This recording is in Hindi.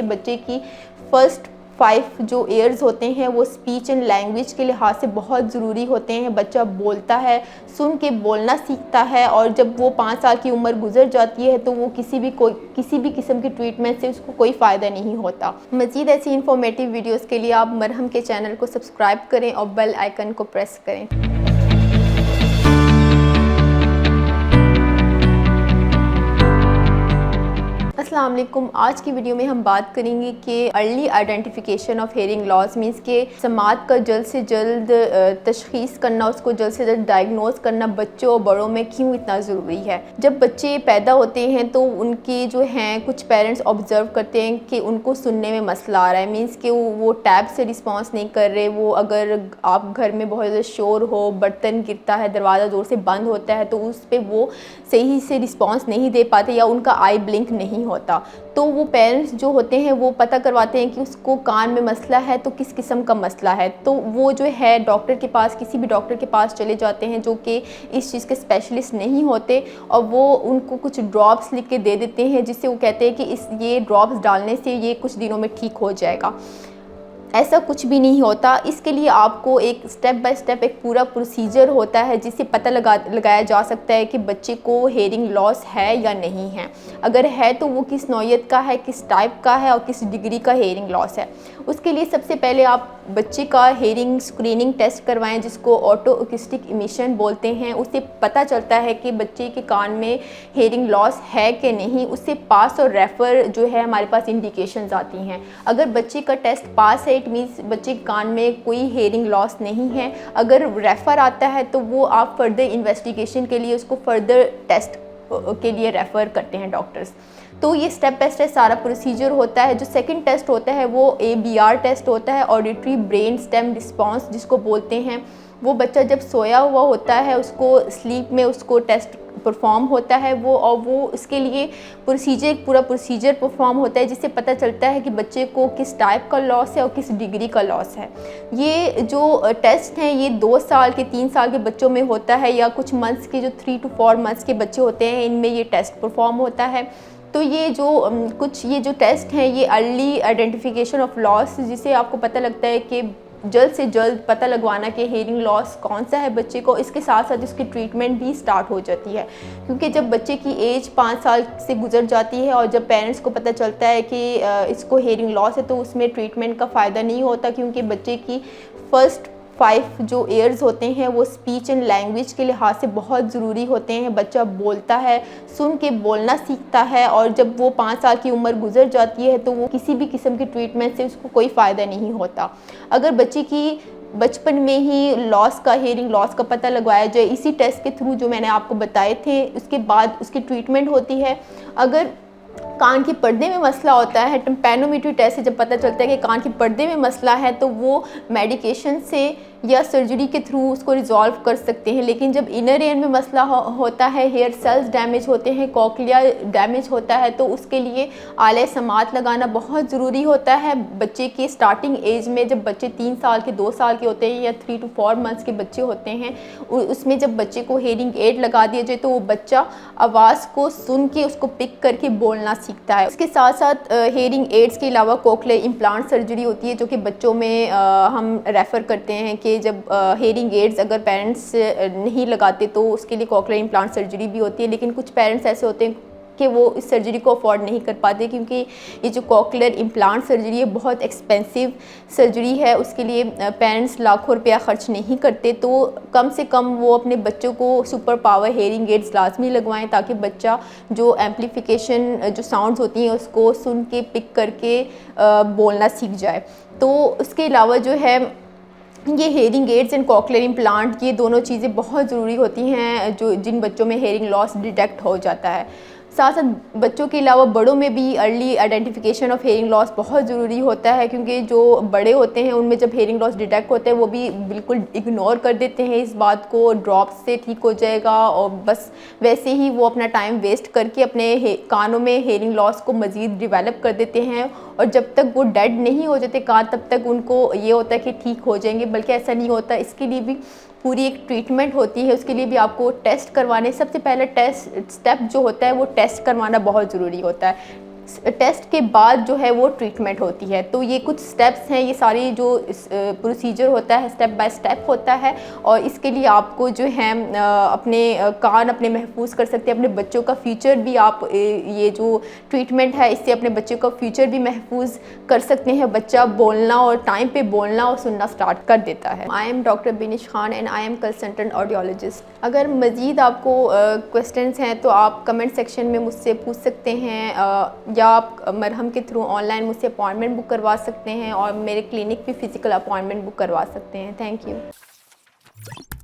बच्चे की फर्स्ट 5 जो ईयर्स होते हैं वो स्पीच एंड लैंग्वेज के लिहाज से बहुत ज़रूरी होते हैं। बच्चा बोलता है, सुन के बोलना सीखता है, और जब वो 5 साल की उम्र गुजर जाती है तो वो किसी भी किस्म की ट्रीटमेंट से उसको कोई फ़ायदा नहीं होता। मज़ीद ऐसी इंफॉर्मेटिव वीडियोज़ के लिए आप मरहम के चैनल को सब्सक्राइब करें और बेल आइकन को प्रेस करें। अस्सलाम वालेकुम। आज की वीडियो में हम बात करेंगे कि early identification of hearing loss means के समात का जल्द से जल्द तशख़ीस करना, उसको जल्द से जल्द डायग्नोज करना बच्चों और बड़ों में क्यों इतना ज़रूरी है। जब बच्चे पैदा होते हैं तो उनके जो हैं कुछ पेरेंट्स ऑब्ज़र्व करते हैं कि उनको सुनने में मसला आ रहा है, मीन्स कि वो टैब से रिस्पॉन्स नहीं कर रहे। वो अगर आप घर में बहुत ज़्यादा शोर हो, बर्तन गिरता है, दरवाज़ा ज़ोर से बंद होता है तो उस पर वो सही से रिस्पॉन्स नहीं दे पाते या उनका आई ब्लिंक नहीं होता। तो वो पेरेंट्स जो होते हैं वो पता करवाते हैं कि उसको कान में मसला है तो किस किस्म का मसला है। तो वो जो है डॉक्टर के पास, किसी भी डॉक्टर के पास चले जाते हैं जो कि इस चीज़ के स्पेशलिस्ट नहीं होते, और वो उनको कुछ ड्रॉप्स लिख के दे देते हैं जिससे वो कहते हैं कि ये ड्रॉप्स डालने से ये कुछ दिनों में ठीक हो जाएगा। ऐसा कुछ भी नहीं होता। इसके लिए आपको एक स्टेप बाय स्टेप एक पूरा प्रोसीजर होता है जिससे पता लगाया जा सकता है कि बच्चे को हेयरिंग लॉस है या नहीं है। अगर है तो वो किस नौइयत का है, किस टाइप का है और किस डिग्री का हेयरिंग लॉस है। उसके लिए सबसे पहले आप बच्चे का हेयरिंग स्क्रीनिंग टेस्ट करवाएं जिसको ऑटो अकॉस्टिक इमिशन बोलते हैं। उससे पता चलता है कि बच्चे के कान में हेयरिंग लॉस है कि नहीं। उससे पास और रेफ़र जो है हमारे पास इंडिकेशंस आती हैं। अगर बच्चे का टेस्ट पास है इट मीन्स बच्चे के कान में कोई हेयरिंग लॉस नहीं है। अगर रेफ़र आता है तो वो आप फर्दर इन्वेस्टिगेशन के लिए उसको फर्दर टेस्ट के लिए रेफ़र करते हैं डॉक्टर्स। तो ये स्टेप बाय स्टेप सारा प्रोसीजर होता है। जो सेकंड टेस्ट होता है वो ABR टेस्ट होता है, ऑडिटरी ब्रेन स्टेम रिस्पॉन्स जिसको बोलते हैं। वो बच्चा जब सोया हुआ होता है उसको स्लीप में उसको टेस्ट परफॉर्म होता है और वो उसके लिए पूरा प्रोसीजर परफॉर्म होता है जिससे पता चलता है कि बच्चे को किस टाइप का लॉस है और किस डिग्री का लॉस है। ये जो टेस्ट हैं ये 2 साल के 3 साल के बच्चों में होता है, या कुछ मंथ्स के जो 3 to 4 मंथ्स के बच्चे होते हैं इनमें ये टेस्ट परफॉर्म होता है। तो ये जो टेस्ट हैं ये अर्ली आइडेंटिफिकेशन ऑफ लॉस, जिसे आपको पता लगता है कि जल्द से जल्द पता लगवाना कि हेयरिंग लॉस कौन सा है बच्चे को। इसके साथ साथ उसकी ट्रीटमेंट भी स्टार्ट हो जाती है, क्योंकि जब बच्चे की एज 5 साल से गुजर जाती है और जब पेरेंट्स को पता चलता है कि इसको हेयरिंग लॉस है तो उसमें ट्रीटमेंट का फ़ायदा नहीं होता, क्योंकि बच्चे की फर्स्ट 5 जो ईयर्स होते हैं वो स्पीच एंड लैंग्वेज के लिहाज से बहुत ज़रूरी होते हैं। बच्चा बोलता है, सुन के बोलना सीखता है, और जब वो 5 साल की उम्र गुजर जाती है तो वो किसी भी किस्म की ट्रीटमेंट से उसको कोई फ़ायदा नहीं होता। अगर बच्चे की बचपन में ही हेयरिंग लॉस का पता लगवाया जाए इसी टेस्ट के थ्रू जो मैंने आपको बताए थे, उसके बाद उसकी ट्रीटमेंट होती है। अगर कान के पर्दे में मसला होता है, टिम्पैनोमेट्री टेस्ट से जब पता चलता है कि कान के पर्दे में मसला है तो वो मेडिकेशन से या सर्जरी के थ्रू उसको रिजॉल्व कर सकते हैं। लेकिन जब इनर ईयर में मसला होता है, हेयर सेल्स डैमेज होते हैं, कॉकलिया डैमेज होता है, तो उसके लिए आले समात लगाना बहुत ज़रूरी होता है। बच्चे की स्टार्टिंग एज में जब बच्चे 3 साल के 2 साल के होते हैं या 3 to 4 मंथ्स के बच्चे होते हैं, उसमें जब बच्चे को हेयरिंग एड लगा दिया जाए तो वो बच्चा आवाज़ को सुन के उसको पिक करके बोलना सीखता है। उसके साथ साथ हेयरिंग एड्स के अलावा कोक्लियर इम्प्लांट सर्जरी होती है जो कि बच्चों में हम रेफ़र करते हैं कि जब हेयरिंग एड्स अगर पेरेंट्स नहीं लगाते तो उसके लिए कोक्लियर इम्प्लांट सर्जरी भी होती है। लेकिन कुछ पेरेंट्स ऐसे होते हैं कि वो इस सर्जरी को अफोर्ड नहीं कर पाते, क्योंकि ये जो कोक्लियर इम्प्लांट सर्जरी है बहुत एक्सपेंसिव सर्जरी है। उसके लिए पेरेंट्स लाखों रुपया ख़र्च नहीं करते, तो कम से कम वो अपने बच्चों को सुपर पावर हेयरिंग एड्स लाजमी लगवाएं ताकि बच्चा जो एम्पलीफिकेशन जो साउंड्स होती हैं उसको सुन के पिक करके बोलना सीख जाए। तो उसके अलावा जो है ये hearing ads and cochlear implant ये दोनों चीज़ें बहुत ज़रूरी होती हैं जिन बच्चों में हेयरिंग लॉस डिटेक्ट हो जाता है। साथ साथ बच्चों के अलावा बड़ों में भी early identification of hearing loss बहुत ज़रूरी होता है, क्योंकि जो बड़े होते हैं उनमें जब हेयरिंग लॉस डिटेक्ट होते हैं वो भी बिल्कुल इग्नोर कर देते हैं इस बात को, ड्रॉप्स से ठीक हो जाएगा, और बस वैसे ही वो अपना टाइम वेस्ट करके अपने कानों में हेयरिंग लॉस को मज़ीद डिवेलप कर देते हैं। और जब तक वो डेड नहीं हो जाते कान तब तक उनको ये होता है कि ठीक हो जाएंगे, बल्कि ऐसा नहीं होता। इसके लिए भी पूरी एक ट्रीटमेंट होती है। उसके लिए भी आपको टेस्ट करवाने, सबसे पहला टेस्ट स्टेप जो होता है वो टेस्ट करवाना बहुत ज़रूरी होता है। टेस्ट के बाद जो है वो ट्रीटमेंट होती है। तो ये कुछ स्टेप्स हैं, ये सारी जो प्रोसीजर होता है स्टेप बाय स्टेप होता है, और इसके लिए आपको जो है अपने कान अपने महफूज कर सकते हैं, अपने बच्चों का फ्यूचर भी आप ये जो ट्रीटमेंट है इससे अपने बच्चों का फ्यूचर भी महफूज कर सकते हैं। बच्चा बोलना और टाइम पे बोलना और सुनना स्टार्ट कर देता है। I am doctor बिनिश Khan and I am consultant audiologist. अगर मज़ीद आपको क्वेश्चंस हैं तो आप कमेंट सेक्शन में मुझसे पूछ सकते हैं, या आप मरहम के थ्रू ऑनलाइन मुझसे अपॉइंटमेंट बुक करवा सकते हैं और मेरे क्लिनिक पे फ़िज़िकल अपॉइंटमेंट बुक करवा सकते हैं। Thank you.